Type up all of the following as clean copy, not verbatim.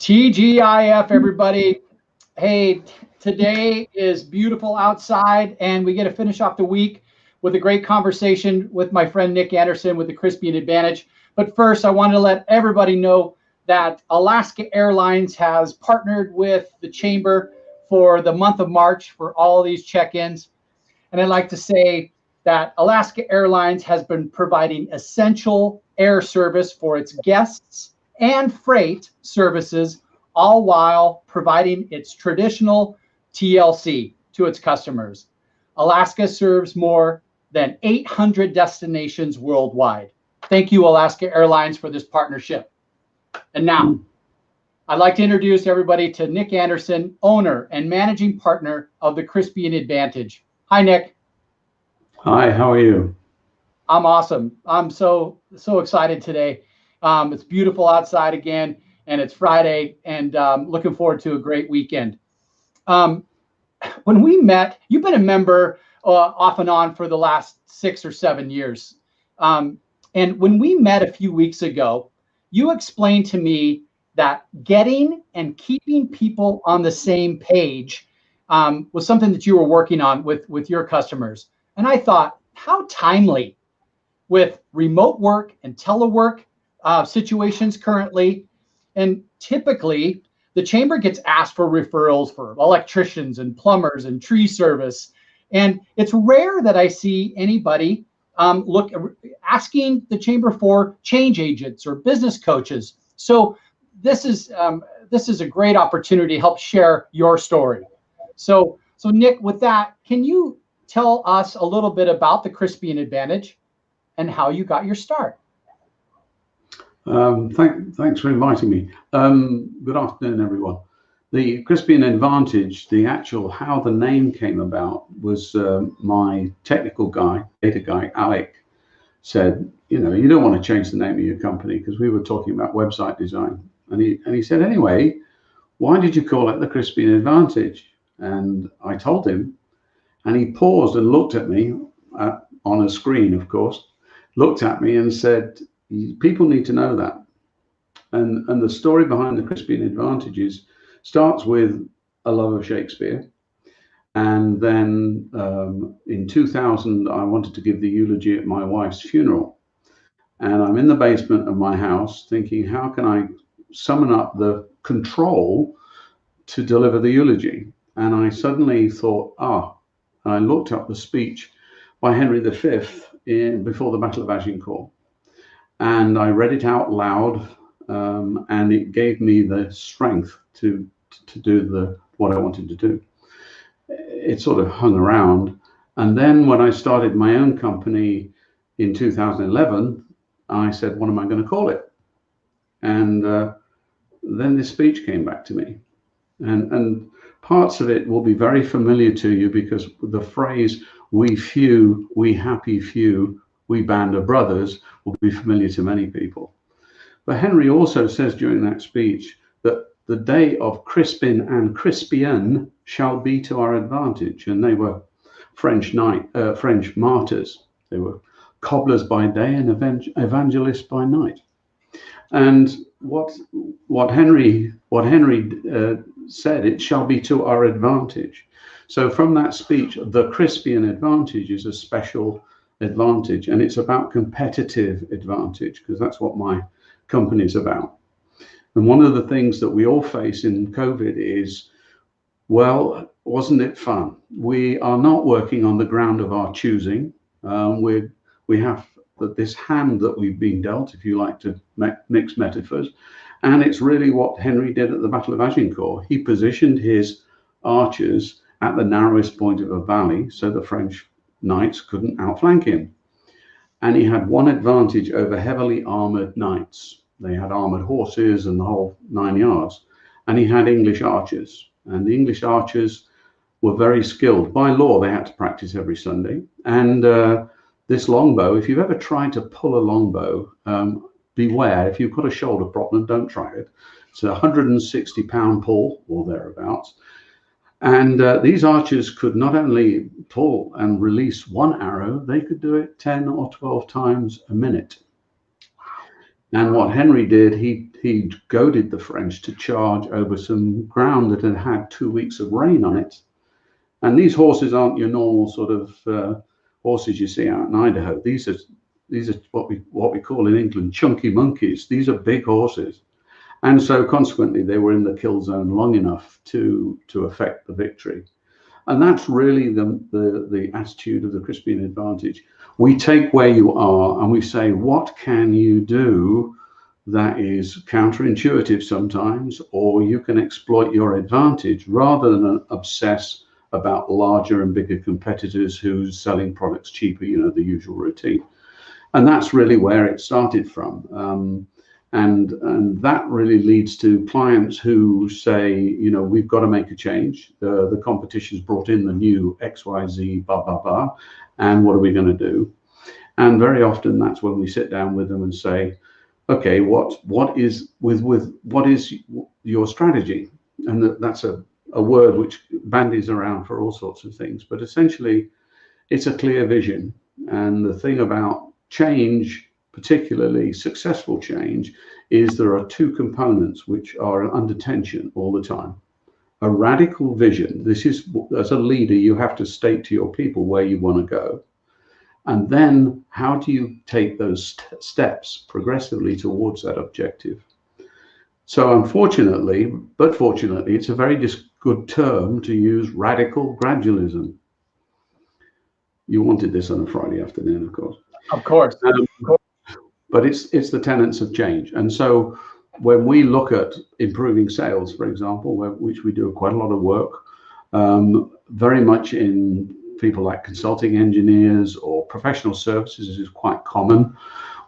TGIF, everybody. Hey, today is beautiful outside, and we get to finish off the week with a great conversation with my friend Nick Anderson with the Crispian Advantage. But first, I wanted to let everybody know that Alaska Airlines has partnered with the Chamber for the month of March for all these check-ins. And I'd like to say that Alaska Airlines has been providing essential air service for its guests and freight services, all while providing its traditional TLC to its customers. Alaska serves more than 800 destinations worldwide. Thank you, Alaska Airlines, for this partnership. And now, I'd like to introduce everybody to Nick Anderson, owner and managing partner of the Crispian Advantage. Hi, Nick. Hi, how are you? I'm awesome. I'm so excited today. It's beautiful outside again, and it's Friday, and looking forward to a great weekend. When we met, you've been a member off and on for the last 6 or 7 years. And when we met a few weeks ago, you explained to me that getting and keeping people on the same page was something that you were working on with your customers. And I thought, how timely with remote work and telework situations currently. And typically, the Chamber gets asked for referrals for electricians and plumbers and tree service. And it's rare that I see anybody asking the Chamber for change agents or business coaches. So this is a great opportunity to help share your story. So Nick, with that, can you tell us a little bit about the Crispian Advantage and how you got your start? Thanks for inviting me. Good afternoon, everyone. The Crispian Advantage, how the name came about was my technical guy, data guy, Alec, said, you don't want to change the name of your company, because we were talking about website design. And he said, anyway, why did you call it the Crispian Advantage? And I told him, and he paused and looked at me on a screen, of course, looked at me and said, people need to know that. And the story behind the Crispian Advantages starts with a love of Shakespeare. And then in 2000, I wanted to give the eulogy at my wife's funeral. And I'm in the basement of my house thinking, how can I summon up the control to deliver the eulogy? And I suddenly thought, I looked up the speech by Henry V before the Battle of Agincourt. And I read it out loud, and it gave me the strength to do what I wanted to do. It sort of hung around. And then when I started my own company in 2011, I said, what am I going to call it? And then this speech came back to me. And parts of it will be very familiar to you, because the phrase, we few, we happy few, we band of brothers, will be familiar to many people. But Henry also says during that speech that the day of Crispin and Crispian shall be to our advantage. And they were French martyrs. They were cobblers by day and evangelists by night. And what Henry said, it shall be to our advantage. So from that speech, the Crispian Advantage is a special advantage, and it's about competitive advantage, because that's what my company is about. And one of the things that we all face in COVID is, well, wasn't it fun? We are not working on the ground of our choosing. We have this hand that we've been dealt, if you like to mix metaphors, and it's really what Henry did at the Battle of Agincourt. He positioned his archers at the narrowest point of a valley, so the French knights couldn't outflank him. And he had one advantage over heavily armored knights. They had armored horses and the whole 9 yards. And he had English archers. And the English archers were very skilled. By law, they had to practice every Sunday. And this longbow, if you've ever tried to pull a longbow, beware. If you've got a shoulder problem, don't try it. It's a 160-pound pull or thereabouts. And these archers could not only pull and release one arrow, they could do it 10 or 12 times a minute. And what Henry did, he goaded the French to charge over some ground that had had 2 weeks of rain on it. And these horses aren't your normal sort of horses you see out in Idaho. These are what we call in England chunky monkeys. These are big horses, and so consequently they were in the kill zone long enough to affect the victory. And that's really the attitude of the Crispian Advantage. We take where you are and we say, what can you do that is counterintuitive sometimes, or you can exploit your advantage rather than obsess about larger and bigger competitors who's selling products cheaper, the usual routine. And that's really where it started from. And that really leads to clients who say, we've got to make a change. The competition's brought in the new XYZ, blah, blah, blah. And what are we going to do? And very often that's when we sit down with them and say, okay, what is your strategy? And that's a word which bandies around for all sorts of things. But essentially, it's a clear vision. And the thing about change, particularly successful change, is there are two components which are under tension all the time. A radical vision. This is, as a leader, you have to state to your people where you want to go. And then how do you take those steps progressively towards that objective? So unfortunately, but fortunately, it's a very good term to use, radical gradualism. You wanted this on a Friday afternoon, of course. Of course. But it's the tenets of change. And so when we look at improving sales, for example, which we do quite a lot of work, very much in people like consulting engineers or professional services is quite common,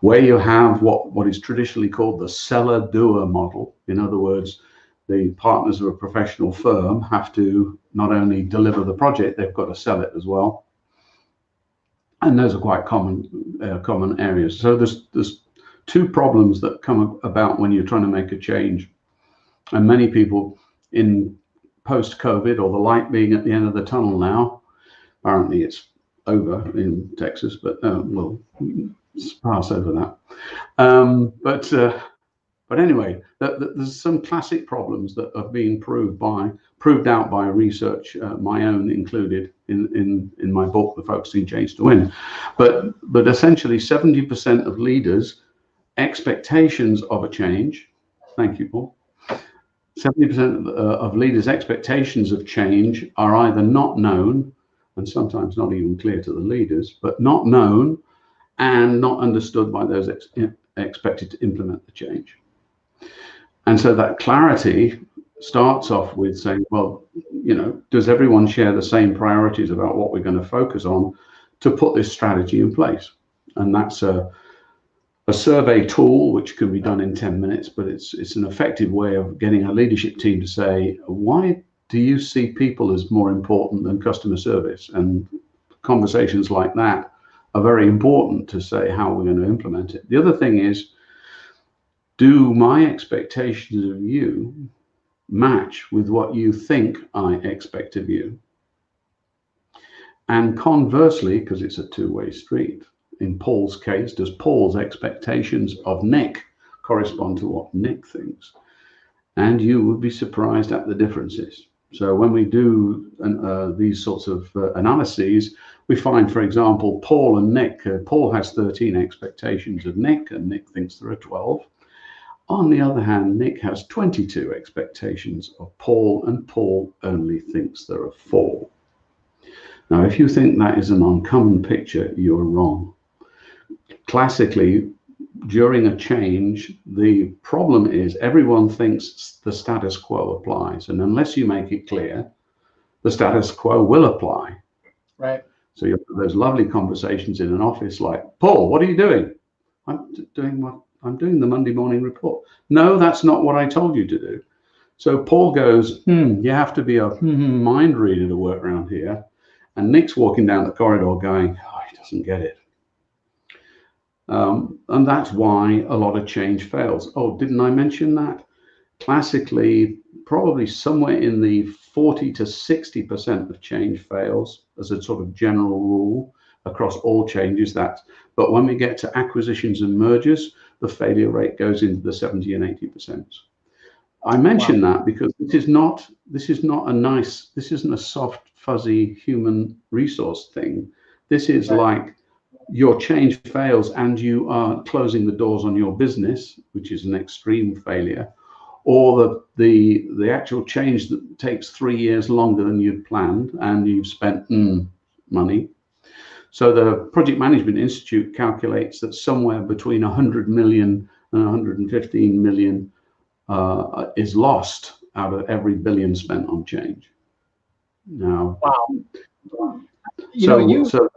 where you have what is traditionally called the seller-doer model. In other words, the partners of a professional firm have to not only deliver the project, they've got to sell it as well. And those are quite common areas. So there's two problems that come about when you're trying to make a change. And many people in post-COVID, or the light being at the end of the tunnel now, apparently it's over in Texas, but we'll pass over that. But anyway, there's some classic problems that have been proved out by research, my own included in my book, The Focusing Change to Win. But essentially 70% of leaders' expectations of a change, thank you, Paul, 70% of leaders' expectations of change are either not known, and sometimes not even clear to the leaders, but not known and not understood by those expected to implement the change. And so that clarity starts off with saying, well, does everyone share the same priorities about what we're going to focus on to put this strategy in place? And that's a survey tool, which can be done in 10 minutes, but it's an effective way of getting a leadership team to say, why do you see people as more important than customer service? And conversations like that are very important to say how we're going to implement it. The other thing is, do my expectations of you match with what you think I expect of you? And conversely, because it's a two-way street, in Paul's case, does Paul's expectations of Nick correspond to what Nick thinks? And you would be surprised at the differences. So when we do these sorts of analyses, we find, for example, Paul and Nick, Paul has 13 expectations of Nick, and Nick thinks there are 12. On the other hand, Nick has 22 expectations of Paul, and Paul only thinks there are 4. Now, if you think that is an uncommon picture, you're wrong. Classically, during a change, the problem is everyone thinks the status quo applies. And unless you make it clear, the status quo will apply. Right. So you have those lovely conversations in an office like, Paul, what are you doing? I'm doing the Monday morning report. No, that's not what I told you to do. So Paul goes, you have to be a mind reader to work around here. And Nick's walking down the corridor going, oh, he doesn't get it. And that's why a lot of change fails. Oh, didn't I mention that? Classically, probably somewhere in the 40 to 60% of change fails as a sort of general rule across all changes. But when we get to acquisitions and mergers, the failure rate goes into the 70 and 80%. I mention that because this isn't a soft, fuzzy human resource thing. This is like your change fails and you are closing the doors on your business, which is an extreme failure, or the actual change that takes 3 years longer than you'd planned and you've spent money. So the Project Management Institute calculates that somewhere between 100 million and 115 million is lost out of every billion spent on change. Now, so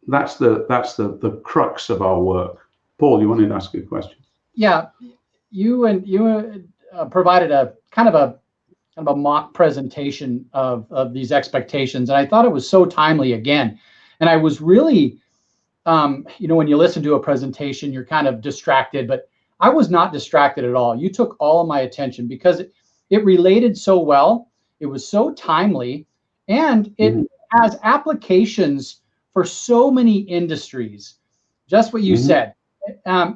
that's the crux of our work. Paul, you wanted to ask a question? Yeah, you provided a kind of a mock presentation of these expectations, and I thought it was so timely again. And I was really, when you listen to a presentation, you're kind of distracted, but I was not distracted at all. You took all of my attention because it related so well. It was so timely, and it has applications for so many industries. Just what you said,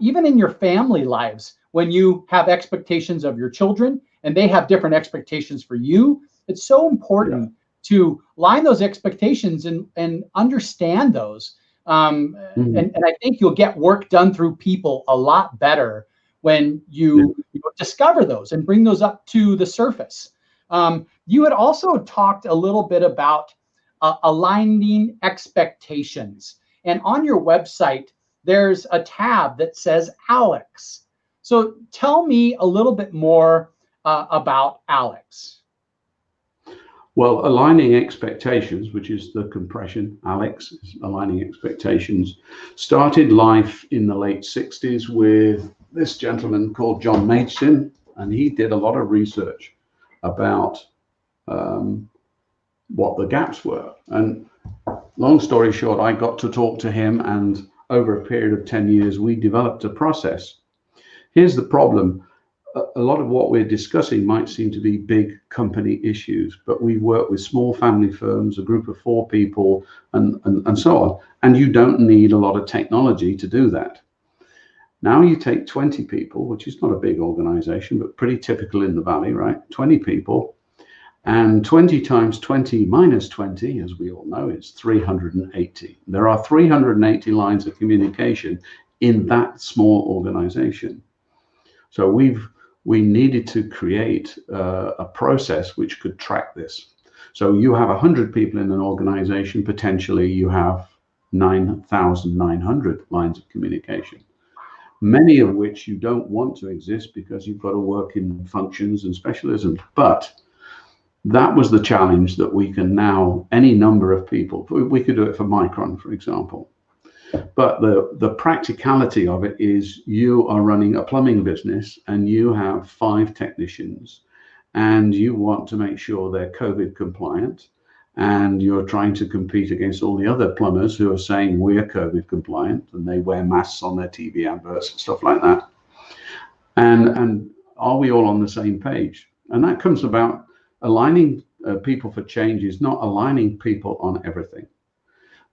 even in your family lives, when you have expectations of your children and they have different expectations for you, it's so important to line those expectations and understand those. And I think you'll get work done through people a lot better when you discover those and bring those up to the surface. You had also talked a little bit about aligning expectations. And on your website, there's a tab that says Alex. So tell me a little bit more about Alex. Well, aligning expectations, which is the compression, Alex, is aligning expectations, started life in the late 60s with this gentleman called John Mason, and he did a lot of research about what the gaps were. And long story short, I got to talk to him, and over a period of 10 years, we developed a process. Here's the problem. A lot of what we're discussing might seem to be big company issues, but we work with small family firms, a group of 4 people, and so on. And you don't need a lot of technology to do that. Now you take 20 people, which is not a big organization, but pretty typical in the Valley, right? 20 people, and 20 times 20 minus 20, as we all know, is 380. There are 380 lines of communication in that small organization. So we needed to create a process which could track this. So you have 100 people in an organization, potentially you have 9,900 lines of communication, many of which you don't want to exist because you've got to work in functions and specialisms. But that was the challenge that we can now, any number of people, we could do it for Micron, for example. But the practicality of it is you are running a plumbing business and you have 5 technicians and you want to make sure they're COVID compliant, and you're trying to compete against all the other plumbers who are saying we're COVID compliant and they wear masks on their TV adverts and stuff like that. And are we all on the same page? And that comes about aligning people for change is not aligning people on everything.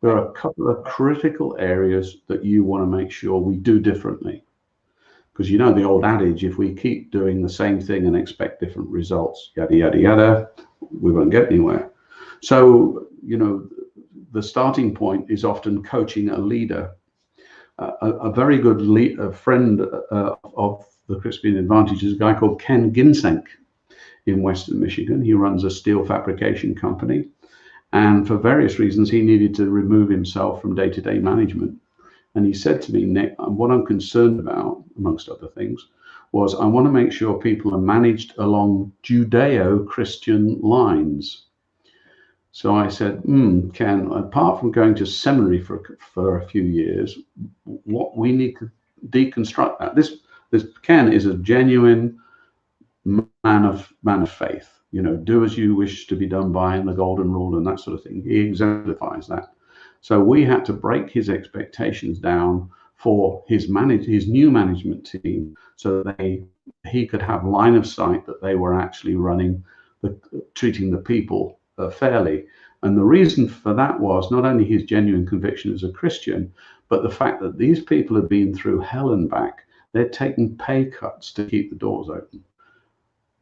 There are a couple of critical areas that you want to make sure we do differently. Because you know the old adage, if we keep doing the same thing and expect different results, yada, yada, yada, we won't get anywhere. So, the starting point is often coaching a leader. A very good friend of the Crispian Advantage is a guy called Ken Ginsink in Western Michigan. He runs a steel fabrication company. And for various reasons, he needed to remove himself from day-to-day management. And he said to me, Nick, what I'm concerned about, amongst other things, was I want to make sure people are managed along Judeo-Christian lines. So I said, Ken, apart from going to seminary for a few years, what we need to deconstruct that. This Ken is a genuine man of faith. Do as you wish to be done by, and the golden rule and that sort of thing. He exemplifies that. So we had to break his expectations down for his new management team, so that he could have line of sight that they were actually treating the people fairly. And the reason for that was not only his genuine conviction as a Christian, but the fact that these people had been through hell and back. they're taking pay cuts to keep the doors open.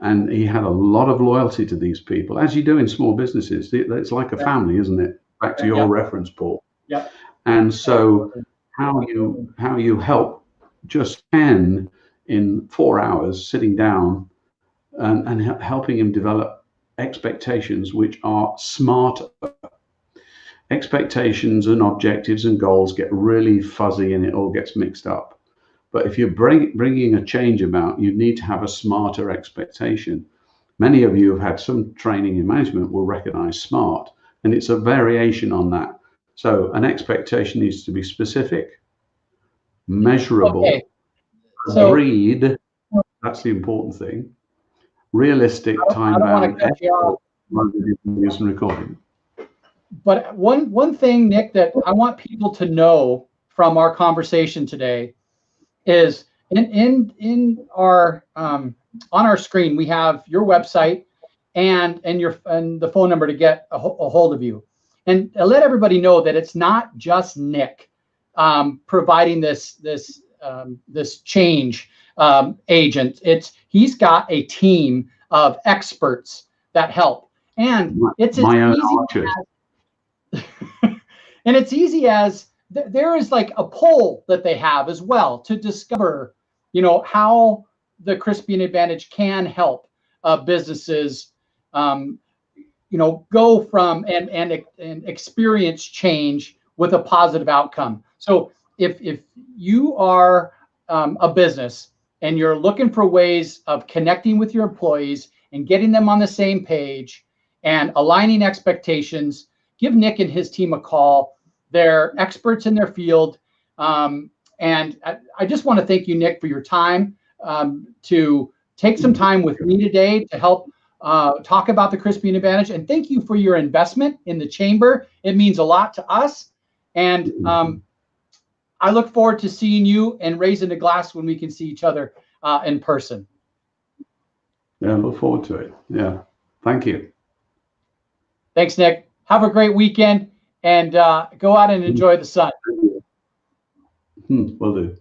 And he had a lot of loyalty to these people, as you do in small businesses. It's like a family, isn't it? Back to your reference, Paul. Yeah. And so how you help just Ken in 4 hours sitting down and helping him develop expectations which are smarter. Expectations and objectives and goals get really fuzzy and it all gets mixed up. But if you're bringing a change about, you need to have a smarter expectation. Many of you have had some training in management will recognize SMART, and it's a variation on that. So an expectation needs to be specific, measurable, agreed. That's the important thing. Realistic, time-bound, use and recording. But one thing, Nick, that I want people to know from our conversation today is in our on our screen we have your website and the phone number to get a hold of you, and let everybody know that it's not just Nick providing this change agent. He's got a team of experts that help, and it's and it's easy as there is like a poll that they have as well to discover, how the Crispian Advantage can help businesses, go from and experience change with a positive outcome. So if you are a business and you're looking for ways of connecting with your employees and getting them on the same page and aligning expectations, give Nick and his team a call. They're experts in their field. And I just want to thank you, Nick, for your time to take some time with me today to help talk about the Crispian Advantage. And thank you for your investment in the chamber. It means a lot to us. And I look forward to seeing you and raising a glass when we can see each other in person. Yeah, I look forward to it. Yeah. Thank you. Thanks, Nick. Have a great weekend and go out and enjoy the sun. Will do.